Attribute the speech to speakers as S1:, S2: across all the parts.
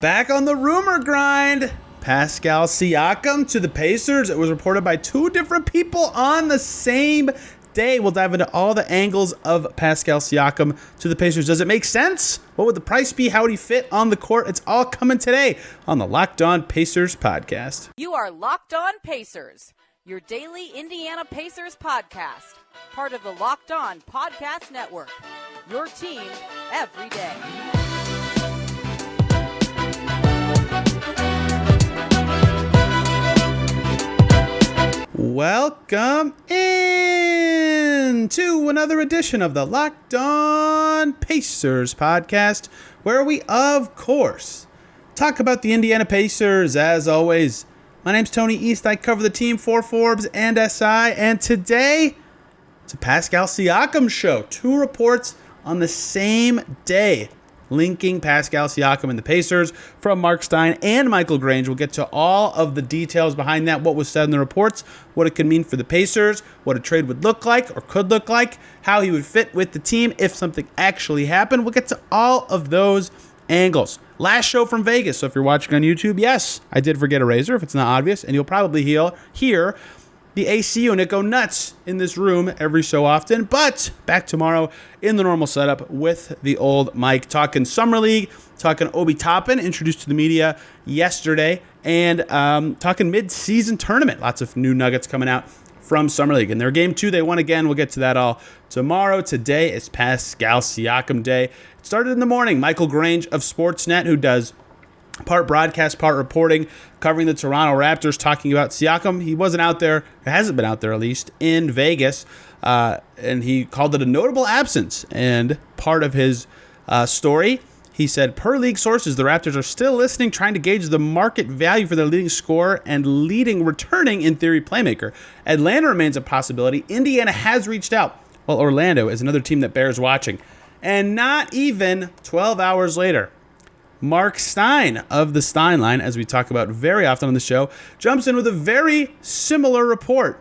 S1: Back on the rumor grind, Pascal Siakam to the Pacers. It was reported by two different people on the same day. We'll dive into all the angles of Pascal Siakam to the Pacers. Does it make sense? What would the price be? How would he fit on the court? It's all coming today on the Locked On Pacers podcast.
S2: You are Locked On Pacers, your daily Indiana Pacers podcast. Part of the Locked On Podcast Network, your team every day.
S1: Welcome in to another edition of the Locked On Pacers podcast, where we, of course, talk about the Indiana Pacers. As always, my name's Tony East. I cover the team for Forbes and SI, and today it's a Pascal Siakam show. Two reports on the same day linking Pascal Siakam and the Pacers from Mark Stein and Michael Grange. We'll get to all of the details behind that, what was said in the reports, what it could mean for the Pacers, what a trade would look like or could look like, how he would fit with the team if something actually happened. We'll get to all of those angles. Last show from Vegas, so if you're watching on YouTube, yes, I did forget a razor, if it's not obvious, and you'll probably hear the AC unit go nuts in this room every so often. But back tomorrow in the normal setup with the old mic, talking Summer League, talking Obi Toppin, introduced to the media yesterday, and talking mid-season tournament. Lots of new nuggets coming out from Summer League. In their game 2, they won again. We'll get to that all tomorrow. Today is Pascal Siakam Day. It started in the morning. Michael Grange of Sportsnet, who does part broadcast, part reporting, covering the Toronto Raptors, talking about Siakam. He wasn't out there, or hasn't been out there at least, in Vegas, and he called it a notable absence. And part of his story, he said, per league sources, the Raptors are still listening, trying to gauge the market value for their leading scorer and leading returning, in theory, playmaker. Atlanta remains a possibility. Indiana has reached out, while Orlando is another team that bears watching. And not even 12 hours later, Mark Stein of the Stein Line, as we talk about very often on the show, jumps in with a very similar report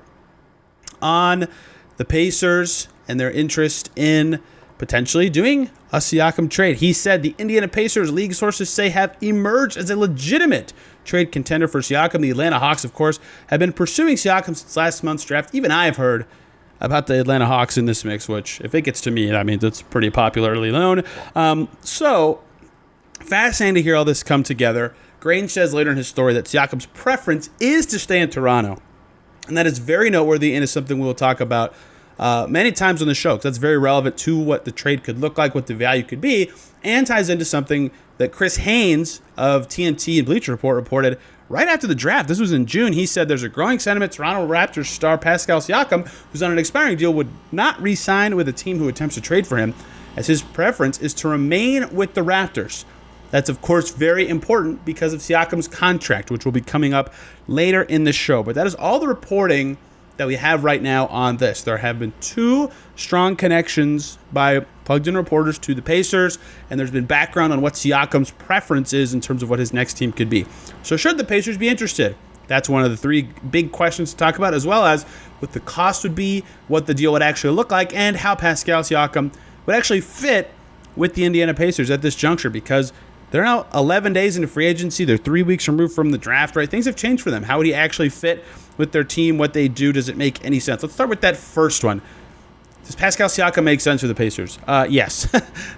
S1: on the Pacers and their interest in potentially doing a Siakam trade. He said the Indiana Pacers, league sources say, have emerged as a legitimate trade contender for Siakam. The Atlanta Hawks, of course, have been pursuing Siakam since last month's draft. Even I have heard about the Atlanta Hawks in this mix, which, if it gets to me, that means it's pretty popularly known. Fascinating to hear all this come together. Grange says later in his story that Siakam's preference is to stay in Toronto. And that is very noteworthy and is something we'll talk about many times on the show, because that's very relevant to what the trade could look like, what the value could be, and ties into something that Chris Haynes of TNT and Bleacher Report reported right after the draft. This was in June. He said there's a growing sentiment Toronto Raptors star Pascal Siakam, who's on an expiring deal, would not re-sign with a team who attempts to trade for him, as his preference is to remain with the Raptors. That's, of course, very important because of Siakam's contract, which will be coming up later in the show. But that is all the reporting that we have right now on this. There have been two strong connections by plugged-in reporters to the Pacers, and there's been background on what Siakam's preference is in terms of what his next team could be. So should the Pacers be interested? That's one of the three big questions to talk about, as well as what the cost would be, what the deal would actually look like, and how Pascal Siakam would actually fit with the Indiana Pacers at this juncture, because they're now 11 days into free agency. They're 3 weeks removed from the draft, right? Things have changed for them. How would he actually fit with their team? What they do? Does it make any sense? Let's start with that first one. Does Pascal Siakam make sense for the Pacers? Yes.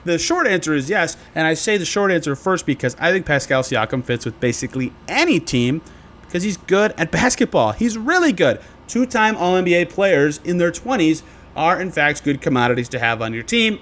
S1: The short answer is yes, and I say the short answer first because I think Pascal Siakam fits with basically any team because he's good at basketball. He's really good. Two-time All-NBA players in their 20s are, in fact, good commodities to have on your team.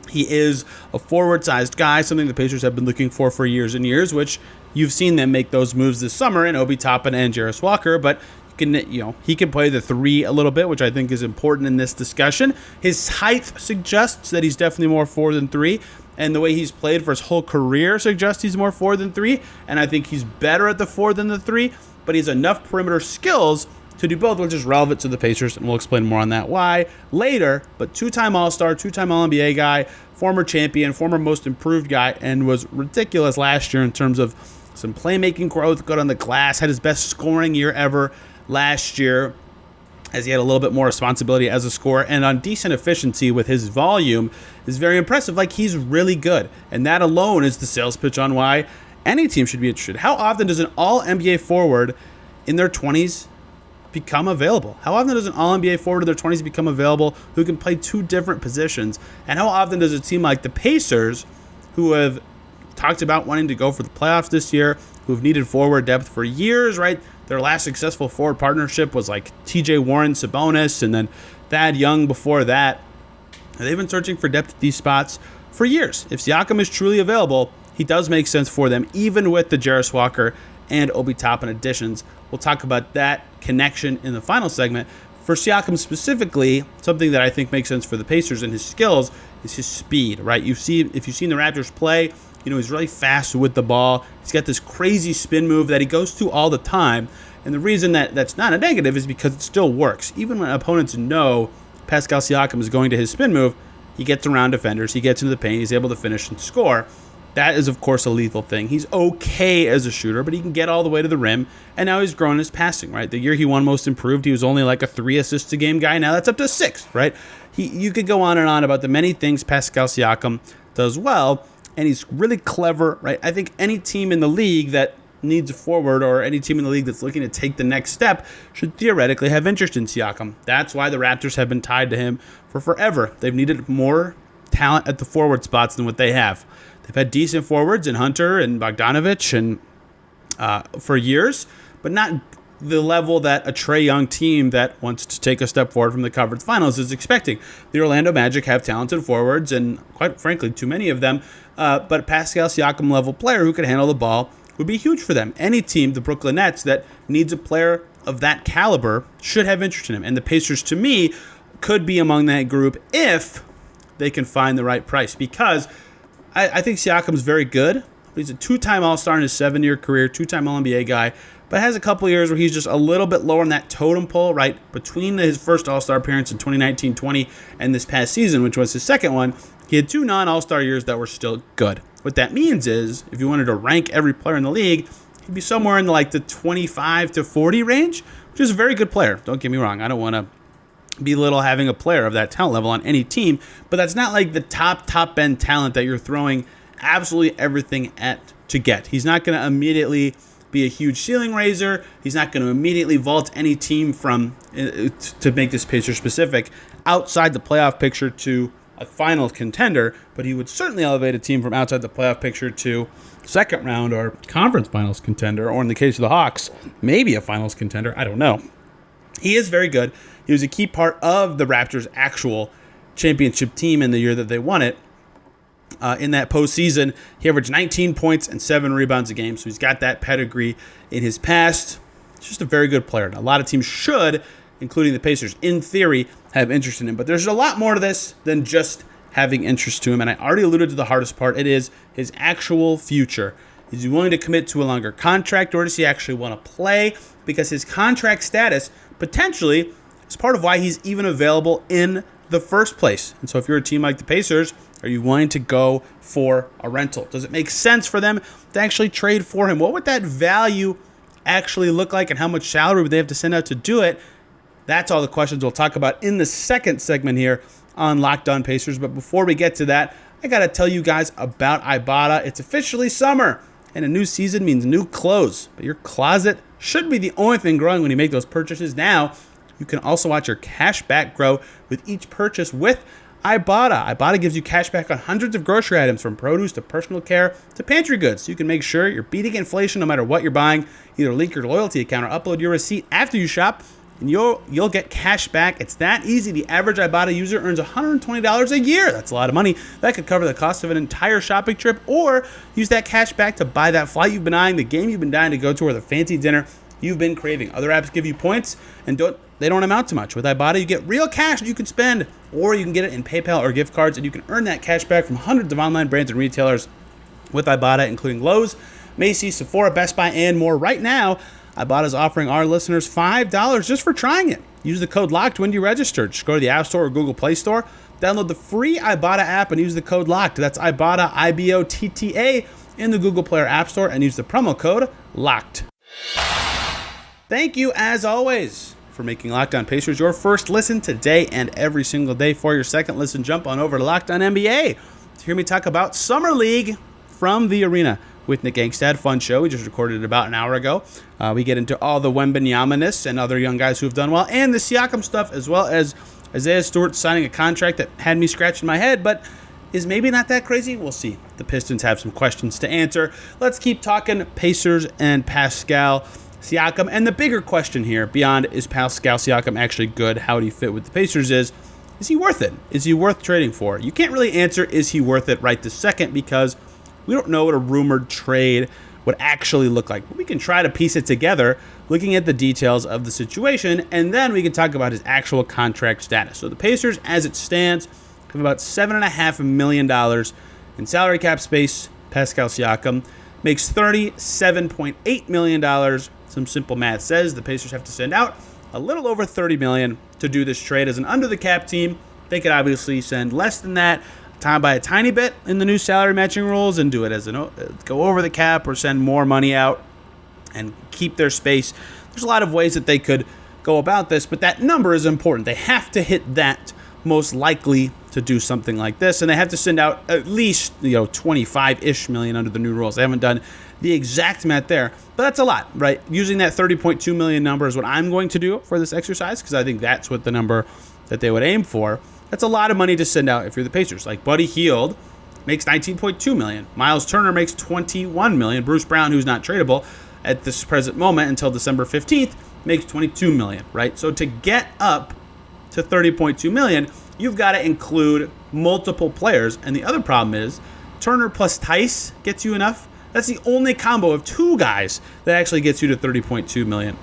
S1: He is a forward-sized guy, something the Pacers have been looking for years and years, which you've seen them make those moves this summer in Obi Toppin and Jarris Walker, but he can play the three a little bit, which I think is important in this discussion. His height suggests that he's definitely more 4 than 3, and the way he's played for his whole career suggests he's more 4 than 3, and I think he's better at the 4 than the 3, but he's enough perimeter skills to do both, which is relevant to the Pacers, and we'll explain more on that why later. But two-time All-Star, two-time All-NBA guy, former champion, former most improved guy, and was ridiculous last year in terms of some playmaking growth, good on the glass, had his best scoring year ever last year, as he had a little bit more responsibility as a scorer, and on decent efficiency with his volume is very impressive. Like, he's really good, and that alone is the sales pitch on why any team should be interested. How often does an all-NBA forward in their 20s become available? How often does an all-NBA forward in their 20s become available who can play two different positions? And how often does a team like the Pacers, who have talked about wanting to go for the playoffs this year, who have needed forward depth for years, right? Their last successful forward partnership was like TJ Warren, Sabonis, and then Thad Young before that. And they've been searching for depth at these spots for years. If Siakam is truly available, he does make sense for them, even with the Jarris Walker and Obi Toppin additions. We'll talk about that connection in the final segment. For Siakam specifically, something that I think makes sense for the Pacers and his skills is his speed, right? If you've seen the Raptors play, he's really fast with the ball. He's got this crazy spin move that he goes to all the time. And the reason that that's not a negative is because it still works. Even when opponents know Pascal Siakam is going to his spin move, he gets around defenders, he gets into the paint, he's able to finish and score. That is, of course, a lethal thing. He's okay as a shooter, but he can get all the way to the rim, and now he's grown his passing, right? The year he won Most Improved, he was only like a 3 assists a game guy. Now that's up to 6, right? You could go on and on about the many things Pascal Siakam does well, and he's really clever, right? I think any team in the league that needs a forward, or any team in the league that's looking to take the next step, should theoretically have interest in Siakam. That's why the Raptors have been tied to him for forever. They've needed more talent at the forward spots than what they have. They've had decent forwards in Hunter and Bogdanovich and for years, but not the level that a Trae Young team that wants to take a step forward from the conference finals is expecting. The Orlando Magic have talented forwards, and quite frankly, too many of them, but Pascal Siakam level player who can handle the ball would be huge for them. Any team, the Brooklyn Nets, that needs a player of that caliber should have interest in him. And the Pacers, to me, could be among that group if they can find the right price, because I think Siakam's very good. He's a 2-time All-Star in his 7-year career, 2-time All-NBA guy, but has a couple years where he's just a little bit lower in that totem pole, right? Between his first All-Star appearance in 2019-20 and this past season, which was his second one, he had 2 non-All-Star years that were still good. What that means is, if you wanted to rank every player in the league, he'd be somewhere in like the 25 to 40 range, which is a very good player. Don't get me wrong. I don't want to belittle having a player of that talent level on any team, but that's not like the top end talent that you're throwing absolutely everything at to get. He's not going to immediately be a huge ceiling raiser. He's not going to immediately vault any team from, to make this Pacers specific, outside the playoff picture to a finals contender, but he would certainly elevate a team from outside the playoff picture to second round or conference finals contender, or in the case of the Hawks, maybe a finals contender. I don't know. He is very good. He was a key part of the Raptors' actual championship team in the year that they won it. In that postseason, he averaged 19 points and 7 rebounds a game, so he's got that pedigree in his past. He's just a very good player. And a lot of teams should, including the Pacers, in theory, have interest in him. But there's a lot more to this than just having interest to him, and I already alluded to the hardest part. It is his actual future. Is he willing to commit to a longer contract, or does he actually want to play? Because his contract status potentially is part of why he's even available in the first place. And so if you're a team like the Pacers, are you willing to go for a rental? Does it make sense for them to actually trade for him? What would that value actually look like, and how much salary would they have to send out to do it? That's all the questions we'll talk about in the second segment here on Locked On Pacers. But before we get to that, I got to tell you guys about Ibotta. It's officially summer, and a new season means new clothes. But your closet shouldn't be the only thing growing when you make those purchases. Now, you can also watch your cash back grow with each purchase with Ibotta. Ibotta gives you cash back on hundreds of grocery items, from produce to personal care to pantry goods, so you can make sure you're beating inflation no matter what you're buying. Either link your loyalty account or upload your receipt after you shop, and you'll get cash back. It's that easy. The average Ibotta user earns $120 a year. That's a lot of money. That could cover the cost of an entire shopping trip, or use that cash back to buy that flight you've been eyeing, the game you've been dying to go to, or the fancy dinner you've been craving. Other apps give you points, and they don't amount to much. With Ibotta, you get real cash that you can spend, or you can get it in PayPal or gift cards, and you can earn that cash back from hundreds of online brands and retailers with Ibotta, including Lowe's, Macy's, Sephora, Best Buy, and more. Right now, Ibotta is offering our listeners $5 just for trying it. Use the code LOCKED when you register. Just go to the App Store or Google Play Store, download the free Ibotta app, and use the code LOCKED. That's Ibotta, IBOTTA, in the Google Play or App Store, and use the promo code LOCKED. Thank you, as always, for making Locked On Pacers your first listen today and every single day. For your second listen, jump on over to Locked On NBA to hear me talk about Summer League from the arena with Nick Angstad. Fun show. We just recorded it about an hour ago. We get into all the Wembanyama-ness and other young guys who have done well, and the Siakam stuff, as well as Isaiah Stewart signing a contract that had me scratching my head, but is maybe not that crazy. We'll see. The Pistons have some questions to answer. Let's keep talking Pacers and Pascal Siakam. And the bigger question here, beyond is Pascal Siakam actually good, how would he fit with the Pacers, is he worth it? Is he worth trading for? You can't really answer is he worth it right this second because we don't know what a rumored trade would actually look like. But we can try to piece it together looking at the details of the situation, and then we can talk about his actual contract status. So the Pacers, as it stands, have about $7.5 million in salary cap space. Pascal Siakam makes $37.8 million. Some simple math says the Pacers have to send out a little over $30 million to do this trade. As an under-the-cap team, they could obviously send less than that, time by a tiny bit in the new salary matching rules, and do it as go over the cap or send more money out and keep their space. There's a lot of ways that they could go about this, but that number is important. They have to hit that most likely to do something like this, and they have to send out at least 25-ish million under the new rules. They haven't done the exact math there, but that's a lot, right? Using that 30.2 million number is what I'm going to do for this exercise because I think that's what the number that they would aim for. That's a lot of money to send out if you're the Pacers. Like Buddy Hield makes 19.2 million. Miles Turner makes 21 million. Bruce Brown, who's not tradable at this present moment until December 15th, makes 22 million, right? So to get up to 30.2 million, you've got to include multiple players. And the other problem is Turner plus Tice gets you enough. That's the only combo of two guys that actually gets you to 30.2 million.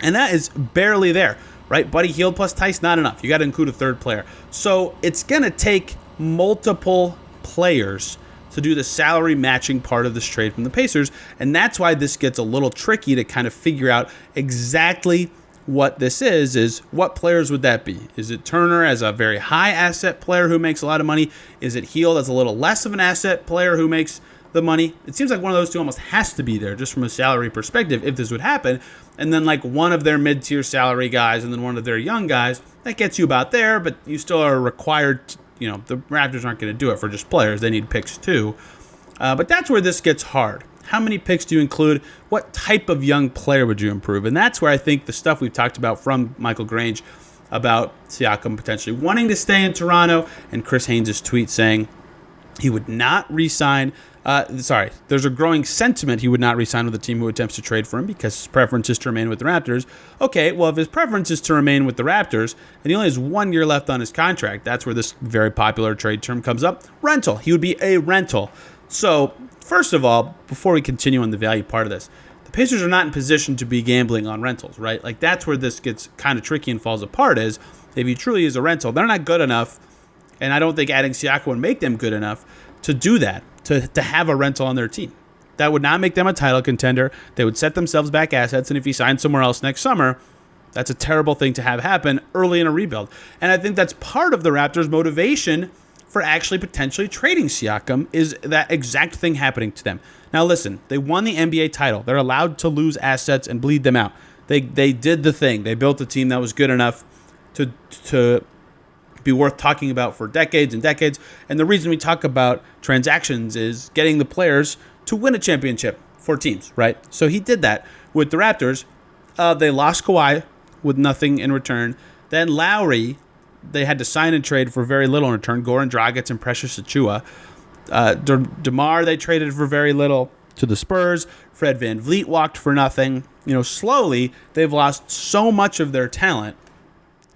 S1: And that is barely there, right? Buddy Hield plus Tice, not enough. You got to include a third player. So it's going to take multiple players to do the salary matching part of this trade from the Pacers. And that's why this gets a little tricky to kind of figure out exactly what this is what players would that be? Is it Turner as a very high asset player who makes a lot of money? Is it Hield as a little less of an asset player who makes the money? It seems like one of those two almost has to be there just from a salary perspective if this would happen. And then like one of their mid-tier salary guys and then one of their young guys, that gets you about there, but you still are required to, the Raptors aren't going to do it for just players. They need picks too. But that's where this gets hard. How many picks do you include? What type of young player would you improve? And that's where I think the stuff we've talked about from Michael Grange about Siakam potentially wanting to stay in Toronto and Chris Haynes' tweet saying he would not re-sign. There's a growing sentiment he would not re-sign with a team who attempts to trade for him because his preference is to remain with the Raptors. Okay, well, if his preference is to remain with the Raptors and he only has 1 year left on his contract, that's where this very popular trade term comes up. Rental. He would be a rental. So, first of all, before we continue on the value part of this, the Pacers are not in position to be gambling on rentals, right? Like, that's where this gets kind of tricky and falls apart is if he truly is a rental, they're not good enough, and I don't think adding Siakam would make them good enough to do that, to have a rental on their team. That would not make them a title contender. They would set themselves back assets, and if he signed somewhere else next summer, that's a terrible thing to have happen early in a rebuild. And I think that's part of the Raptors' motivation for actually potentially trading Siakam is that exact thing happening to them. Now listen, they won the NBA title. They're allowed to lose assets and bleed them out. They did the thing. They built a team that was good enough to be worth talking about for decades and decades. And the reason we talk about transactions is getting the players to win a championship for teams, right? So he did that with the Raptors. They lost Kawhi with nothing in return. Then Lowry, they had to sign and trade for very little in return. Goran Dragic and Precious Achiuwa. DeMar, they traded for very little to the Spurs. Fred VanVleet walked for nothing. Slowly, they've lost so much of their talent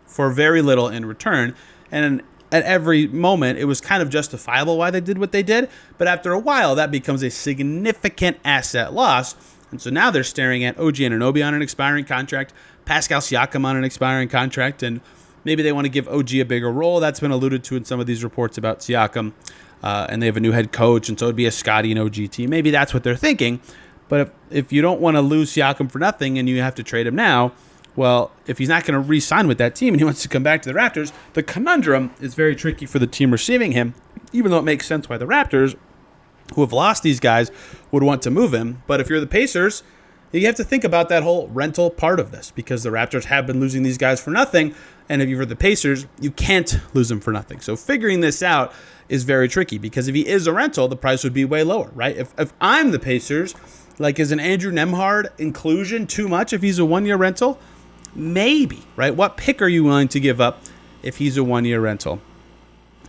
S1: for very little in return. And at every moment, it was kind of justifiable why they did what they did. But after a while, that becomes a significant asset loss. And so now they're staring at OG Anunoby on an expiring contract, Pascal Siakam on an expiring contract, and maybe they want to give OG a bigger role. That's been alluded to in some of these reports about Siakam. And they have a new head coach, and so it would be a Scotty and OG team. Maybe that's what they're thinking. But if you don't want to lose Siakam for nothing and you have to trade him now, well, if he's not going to re-sign with that team and he wants to come back to the Raptors, the conundrum is very tricky for the team receiving him, even though it makes sense why the Raptors, who have lost these guys, would want to move him. But if you're the Pacers, you have to think about that whole rental part of this because the Raptors have been losing these guys for nothing. And if you're the Pacers, you can't lose him for nothing. So figuring this out is very tricky, because if he is a rental, the price would be way lower, right? If I'm the Pacers, like, is an Andrew Nembhard inclusion too much if he's a 1-year rental? Maybe, right? What pick are you willing to give up if he's a 1-year rental?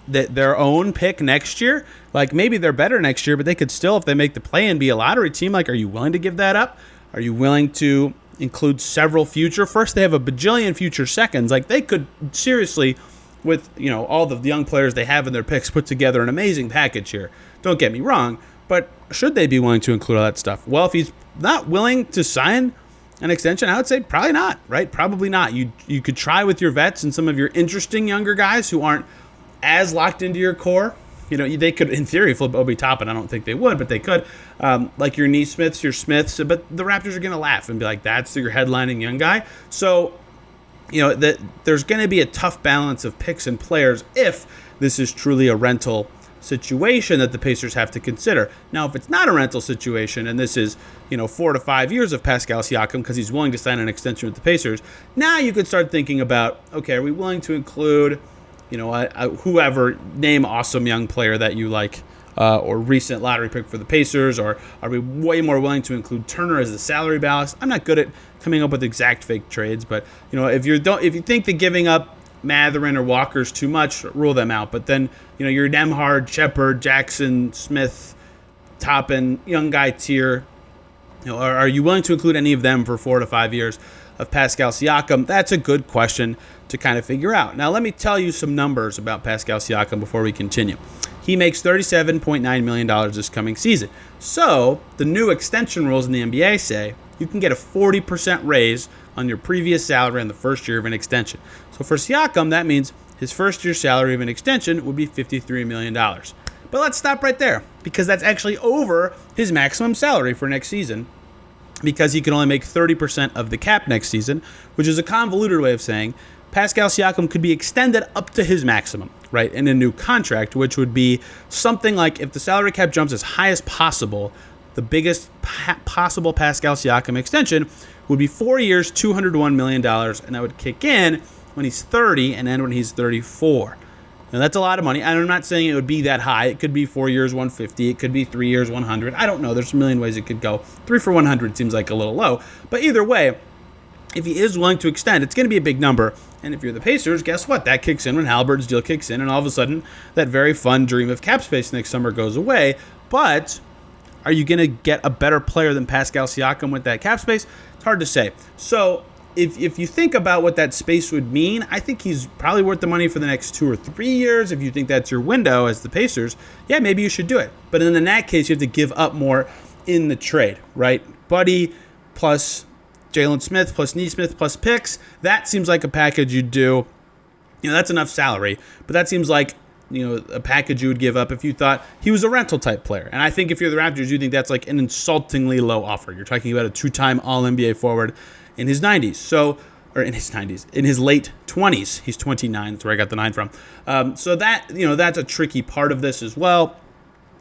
S1: Their own pick next year? Like, maybe they're better next year, but they could still, if they make the play and be a lottery team, like, are you willing to give that up? Are you willing to include several future first? They have a bajillion future seconds. Like, they could seriously, with, you know, all the young players they have in their picks, put together an amazing package here. Don't get me wrong, but should they be willing to include all that stuff? Well, if he's not willing to sign an extension, I would say probably not, right? Probably not. You could try with your vets and some of your interesting younger guys who aren't as locked into your core. You know, they could, in theory, flip Obi Toppin. I don't think they would, but they could. Like your Nesmiths, your Smiths. But the Raptors are going to laugh and be like, that's your headlining young guy. So, you know, there's going to be a tough balance of picks and players if this is truly a rental situation that the Pacers have to consider. Now, if it's not a rental situation and this is, you know, 4 to 5 years of Pascal Siakam because he's willing to sign an extension with the Pacers, now you could start thinking about, okay, are we willing to include, you know, whoever, name awesome young player that you like, or recent lottery pick for the Pacers, or are we way more willing to include Turner as the salary ballast? I'm not good at coming up with exact fake trades, but, you know, if you think that giving up Matherin or Walker's too much, rule them out. But then, you know, your Nembhard, Shepard, Jackson, Smith, Toppin, young guy tier, you know, are you willing to include any of them for 4 to 5 years of Pascal Siakam? That's a good question to kind of figure out. Now, let me tell you some numbers about Pascal Siakam before we continue. He makes $37.9 million this coming season. So, the new extension rules in the NBA say you can get a 40% raise on your previous salary in the first year of an extension. So for Siakam, that means his first year salary of an extension would be $53 million. But let's stop right there, because that's actually over his maximum salary for next season, because he can only make 30% of the cap next season, which is a convoluted way of saying Pascal Siakam could be extended up to his maximum, right, in a new contract, which would be something like, if the salary cap jumps as high as possible, the biggest possible Pascal Siakam extension would be 4 years, $201 million, and that would kick in when he's 30 and end when he's 34. Now, that's a lot of money. And I'm not saying it would be that high. It could be 4 years, 150. It could be 3 years, 100. I don't know. There's a million ways it could go. 3 for 100 seems like a little low. But either way, if he is willing to extend, it's going to be a big number. And if you're the Pacers, guess what? That kicks in when Halliburton's deal kicks in, and all of a sudden, that very fun dream of cap space next summer goes away. But are you going to get a better player than Pascal Siakam with that cap space? It's hard to say. So if you think about what that space would mean, I think he's probably worth the money for the next 2 or 3 years. If you think that's your window as the Pacers, yeah, maybe you should do it. But in that case, you have to give up more in the trade, right? Buddy plus Jalen Smith plus Nesmith plus picks, that seems like a package you'd do. You know, that's enough salary, but that seems like, you know, a package you would give up if you thought he was a rental type player. And I think if you're the Raptors, you think that's like an insultingly low offer. You're talking about a 2-time All-NBA forward in his 90s. So, or in his 90s, in his late 20s. He's 29. That's where I got the 9 from. So that, you know, that's a tricky part of this as well.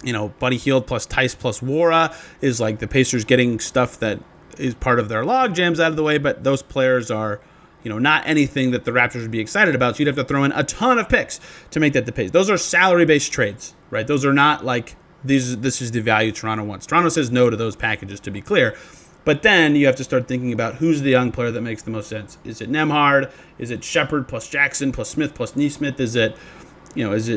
S1: You know, Buddy Hield plus Tice plus Wara is like the Pacers getting stuff that is part of their log jams out of the way, but those players are, you know, not anything that the Raptors would be excited about. So you'd have to throw in a ton of picks to make that the pace. Those are salary-based trades, right? Those are not like this is the value Toronto wants. Toronto says no to those packages, to be clear. But then you have to start thinking about who's the young player that makes the most sense. Is it Nembhard? Is it Shepard plus Jackson plus Smith plus Nesmith? Is it, you know, is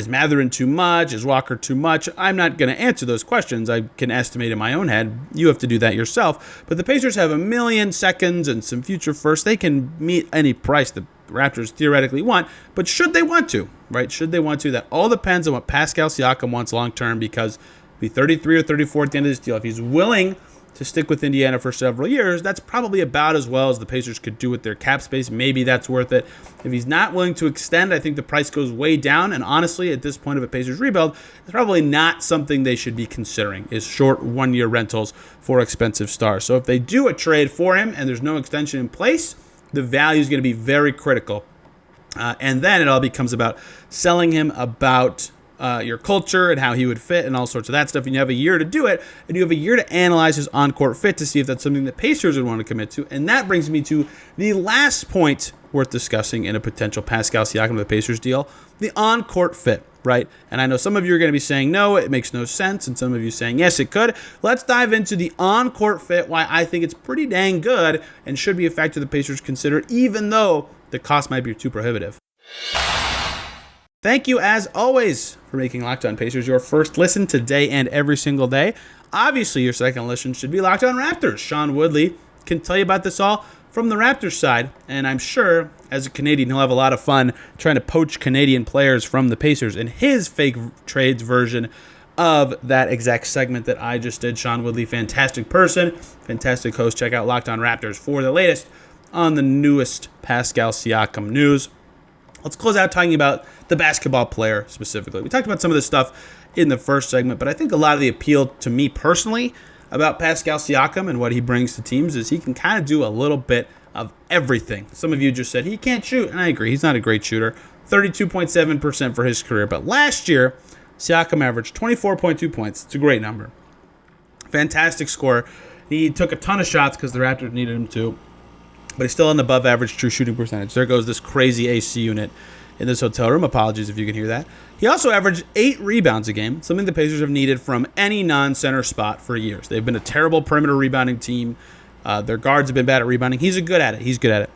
S1: Matherin too much? Is Walker too much? I'm not going to answer those questions. I can estimate in my own head. You have to do that yourself. But the Pacers have 1 million seconds and some future firsts. They can meet any price the Raptors theoretically want. But should they want to, right? Should they want to? That all depends on what Pascal Siakam wants long term, because he'll be 33 or 34 at the end of this deal. If he's willing to stick with Indiana for several years, that's probably about as well as the Pacers could do with their cap space. Maybe that's worth it. If he's not willing to extend, I think the price goes way down. And honestly, at this point of a Pacers rebuild, it's probably not something they should be considering, is short 1-year rentals for expensive stars. So if they do a trade for him and there's no extension in place, the value is going to be very critical. And then it all becomes about selling him about your culture and how he would fit and all sorts of that stuff. And you have a year to do it, and you have a year to analyze his on-court fit to see if that's something the Pacers would want to commit to. And that brings me to the last point worth discussing in a potential Pascal Siakam to the Pacers deal, the on-court fit, right? And I know some of you are going to be saying, no, it makes no sense, and some of you saying, yes, it could. Let's dive into the on-court fit, why I think it's pretty dang good and should be a factor the Pacers consider, even though the cost might be too prohibitive. Thank you, as always, for making Locked On Pacers your first listen today and every single day. Obviously, your second listen should be Locked On Raptors. Sean Woodley can tell you about this all from the Raptors side, and I'm sure as a Canadian he'll have a lot of fun trying to poach Canadian players from the Pacers in his fake trades version of that exact segment that I just did. Sean Woodley, fantastic person, fantastic host. Check out Locked On Raptors for the latest on the newest Pascal Siakam news. Let's close out talking about the basketball player specifically. We talked about some of this stuff in the first segment, but I think a lot of the appeal to me personally about Pascal Siakam and what he brings to teams is he can kind of do a little bit of everything. Some of you just said he can't shoot, and I agree. He's not a great shooter. 32.7% for his career. But last year, Siakam averaged 24.2 points. It's a great number. Fantastic score. He took a ton of shots because the Raptors needed him to, but he's still an above average true shooting percentage. There goes this crazy AC unit in this hotel room. Apologies if you can hear that. He also averaged 8 rebounds a game, something the Pacers have needed from any non-center spot for years. They've been a terrible perimeter rebounding team. Their guards have been bad at rebounding. He's good at it. He's good at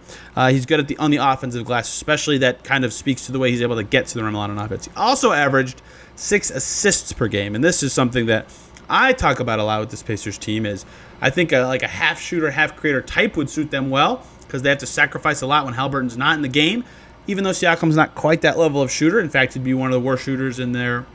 S1: on the offensive glass, especially. That kind of speaks to the way he's able to get to the rim a lot on offense. He also averaged 6 assists per game, and this is something that I talk about a lot with this Pacers team. Is I think like a half shooter, half creator type would suit them well because they have to sacrifice a lot when Haliburton's not in the game. Even though Siakam's not quite that level of shooter, in fact, he'd be one of the worst shooters in their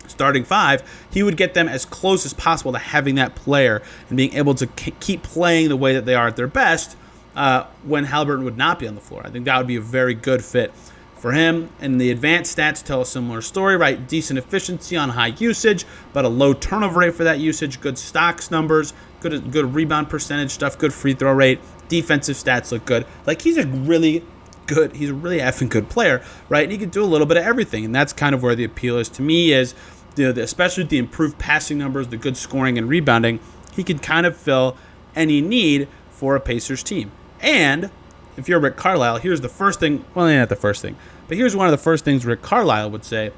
S1: starting 5, he would get them as close as possible to having that player and being able to keep playing the way that they are at their best when Haliburton would not be on the floor. I think that would be a very good fit for him. And the advanced stats tell a similar story, right? Decent efficiency on high usage, but a low turnover rate for that usage, good stocks numbers, good rebound percentage stuff, good free throw rate, defensive stats look good. Like he's a really effing good player, right? And he can do a little bit of everything, and that's kind of where the appeal is to me. Is especially with the improved passing numbers, the good scoring and rebounding, he can kind of fill any need for a Pacers team. And if you're Rick Carlisle, here's the first thing. Well, not the first thing, but here's one of the first things Rick Carlisle would say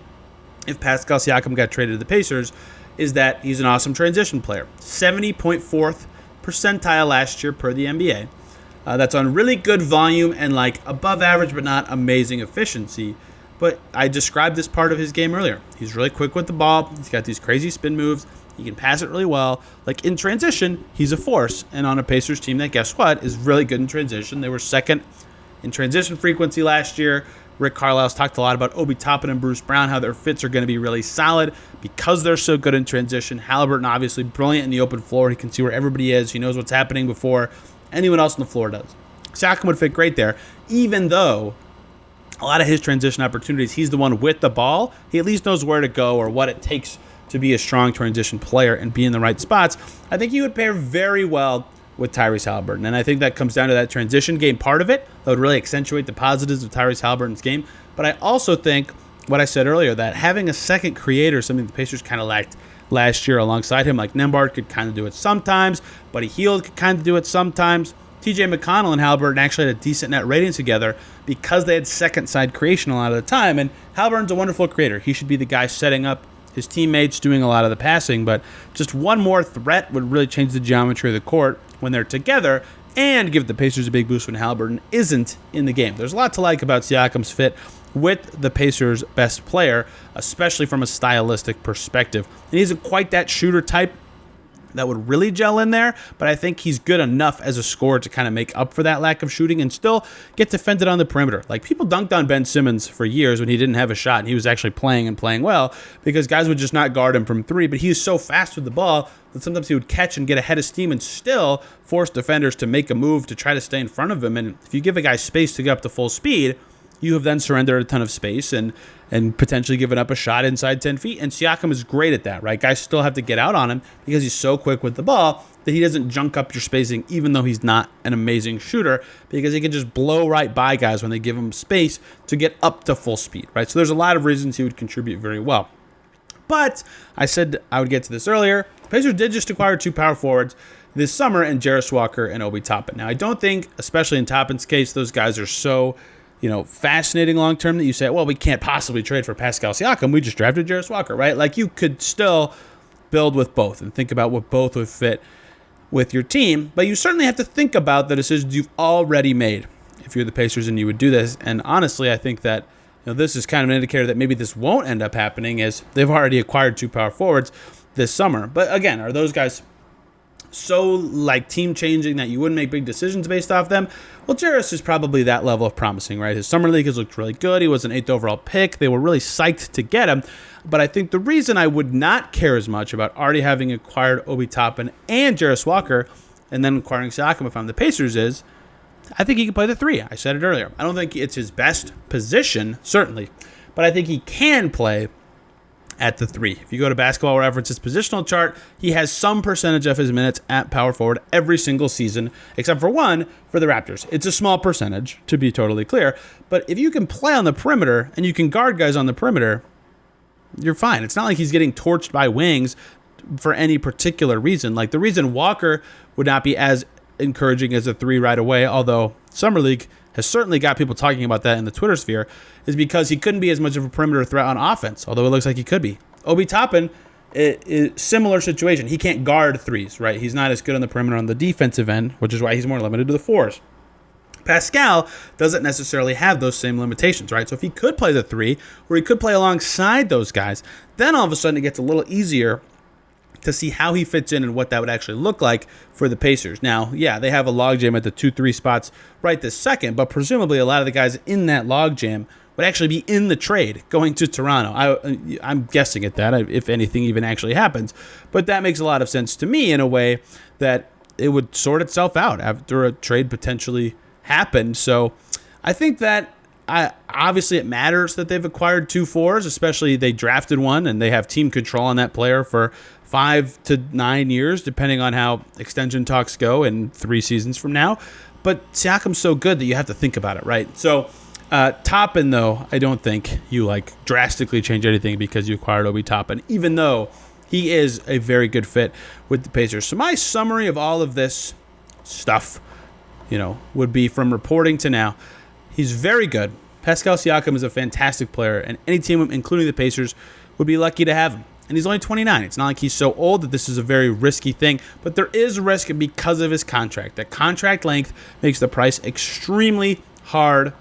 S1: if Pascal Siakam got traded to the Pacers, is that he's an awesome transition player. 70.4th percentile last year per the NBA. That's on really good volume and like above average but not amazing efficiency. But I described this part of his game earlier. He's really quick with the ball. He's got these crazy spin moves. He can pass it really well. Like in transition, he's a force. And on a Pacers team that, guess what, is really good in transition. They were second in transition frequency last year. Rick Carlisle's talked a lot about Obi Toppin and Bruce Brown, how their fits are going to be really solid because they're so good in transition. Haliburton, obviously, brilliant in the open floor. He can see where everybody is. He knows what's happening before anyone else on the floor does. Siakam would fit great there, even though a lot of his transition opportunities, he's the one with the ball. He at least knows where to go or what it takes to be a strong transition player and be in the right spots. I think he would pair very well with Tyrese Haliburton, and I think that comes down to that transition game part of it. That would really accentuate the positives of Tyrese Haliburton's game. But I also think what I said earlier, that having a second creator, something the Pacers kind of lacked last year alongside him, like Nembhard could kind of do it sometimes, Buddy Hield could kind of do it sometimes. TJ McConnell and Haliburton actually had a decent net rating together because they had second side creation a lot of the time. And Haliburton's a wonderful creator. He should be the guy setting up his teammates, doing a lot of the passing. But just one more threat would really change the geometry of the court when they're together and give the Pacers a big boost when Haliburton isn't in the game. There's a lot to like about Siakam's fit with the Pacers' best player, especially from a stylistic perspective. And he isn't quite that shooter type that would really gel in there, but I think he's good enough as a scorer to kind of make up for that lack of shooting and still get defended on the perimeter. Like, people dunked on Ben Simmons for years when he didn't have a shot and he was actually playing well because guys would just not guard him from three, but he was so fast with the ball that sometimes he would catch and get ahead of steam and still force defenders to make a move to try to stay in front of him. And if you give a guy space to get up to full speed, you have then surrendered a ton of space and potentially given up a shot inside 10 feet. And Siakam is great at that, right? Guys still have to get out on him because he's so quick with the ball that he doesn't junk up your spacing, even though he's not an amazing shooter, because he can just blow right by guys when they give him space to get up to full speed, right? So there's a lot of reasons he would contribute very well. But I said I would get to this earlier. The Pacers did just acquire 2 power forwards this summer in Jarris Walker and Obi Toppin. Now, I don't think, especially in Toppin's case, those guys are so, fascinating long-term that you say, well, we can't possibly trade for Pascal Siakam. We just drafted Jarris Walker, right? Like, you could still build with both and think about what both would fit with your team. But you certainly have to think about the decisions you've already made if you're the Pacers and you would do this. And honestly, I think that this is kind of an indicator that maybe this won't end up happening, as they've already acquired 2 power forwards this summer. But again, are those guys so team changing that you wouldn't make big decisions based off them? Well, Jarris is probably that level of promising, right? His summer league has looked really good. He was an 8th overall pick. They were really psyched to get him. But I think the reason I would not care as much about already having acquired Obi Toppin and Jarris Walker and then acquiring Siakam if I'm the Pacers is, I think he can play the 3. I said it earlier. I don't think it's his best position, certainly, but I think he can play at the 3. If you go to Basketball Reference's positional chart, he has some percentage of his minutes at power forward every single season, except for one for the Raptors. It's a small percentage, to be totally clear, but if you can play on the perimeter and you can guard guys on the perimeter, you're fine. It's not like he's getting torched by wings for any particular reason. Like, the reason Walker would not be as encouraging as a 3 right away, although Summer League has certainly got people talking about that in the Twitter sphere, is because he couldn't be as much of a perimeter threat on offense, although it looks like he could be. Obi Toppin is similar situation. He can't guard 3s, right? He's not as good on the perimeter on the defensive end, which is why he's more limited to the 4s. Pascal doesn't necessarily have those same limitations, right? So if he could play the 3, or he could play alongside those guys, then all of a sudden it gets a little easier to see how he fits in and what that would actually look like for the Pacers. Now, yeah, they have a logjam at the 2-3 spots right this second, but presumably a lot of the guys in that logjam would actually be in the trade going to Toronto. I'm guessing at that, if anything even actually happens. But that makes a lot of sense to me in a way that it would sort itself out after a trade potentially happened. So I think that obviously it matters that they've acquired 2 4s, especially they drafted one and they have team control on that player for 5 to 9 years, depending on how extension talks go in 3 seasons from now. But Siakam's so good that you have to think about it, right? So Toppin, though, I don't think you drastically change anything because you acquired Obi Toppin, even though he is a very good fit with the Pacers. So my summary of all of this stuff, would be from reporting to now. He's very good. Pascal Siakam is a fantastic player, and any team, including the Pacers, would be lucky to have him. And he's only 29. It's not like he's so old that this is a very risky thing, but there is risk because of his contract. That contract length makes the price extremely hard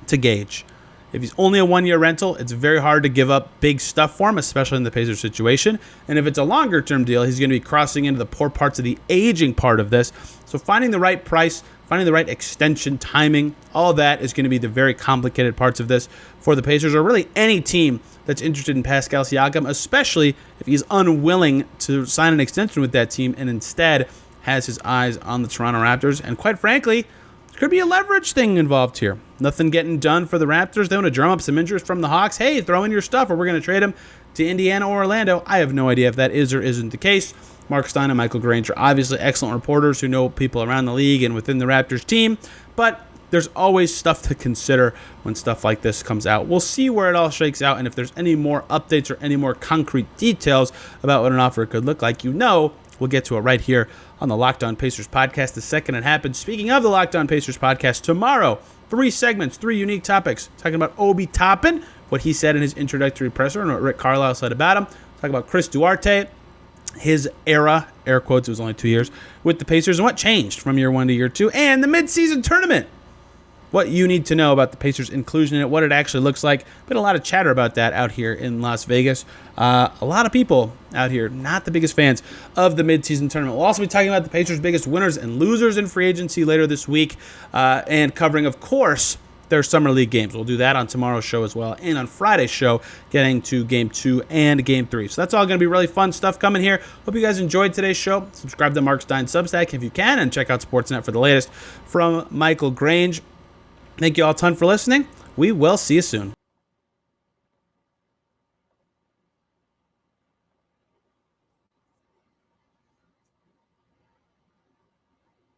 S1: to gauge. If he's only a 1-year rental, it's very hard to give up big stuff for him, especially in the Pacers situation. And if it's a longer-term deal, he's going to be crossing into the poor parts of the aging part of this. So finding the right price, finding the right extension, timing, all that is going to be the very complicated parts of this for the Pacers, or really any team that's interested in Pascal Siakam, especially if he's unwilling to sign an extension with that team and instead has his eyes on the Toronto Raptors. And quite frankly, there could be a leverage thing involved here. Nothing getting done for the Raptors. They want to drum up some interest from the Hawks. Hey, throw in your stuff or we're going to trade him to Indiana or Orlando. I have no idea if that is or isn't the case. Mark Stein and Michael Grange are obviously excellent reporters who know people around the league and within the Raptors team, but there's always stuff to consider when stuff like this comes out. We'll see where it all shakes out, and if there's any more updates or any more concrete details about what an offer could look like, we'll get to it right here on the Locked On Pacers podcast the second it happens. Speaking of the Locked On Pacers podcast, tomorrow, 3 segments, 3 unique topics, talking about Obi Toppin, what he said in his introductory presser and what Rick Carlisle said about him, talking about Chris Duarte, his era, air quotes, it was only 2 years, with the Pacers and what changed from year 1 to year 2, and the midseason tournament. What you need to know about the Pacers' inclusion in it, what it actually looks like. Been a lot of chatter about that out here in Las Vegas. A lot of people out here not the biggest fans of the midseason tournament. We'll also be talking about the Pacers' biggest winners and losers in free agency later this week, and covering, of course, their summer league games. We'll do that on tomorrow's show as well, and on Friday's show, getting to Game 2 and Game 3. So that's all going to be really fun stuff coming here. Hope you guys enjoyed today's show. Subscribe to Mark Stein Substack if you can, and check out Sportsnet for the latest from Michael Grange. Thank you all a ton for listening. We will see you soon.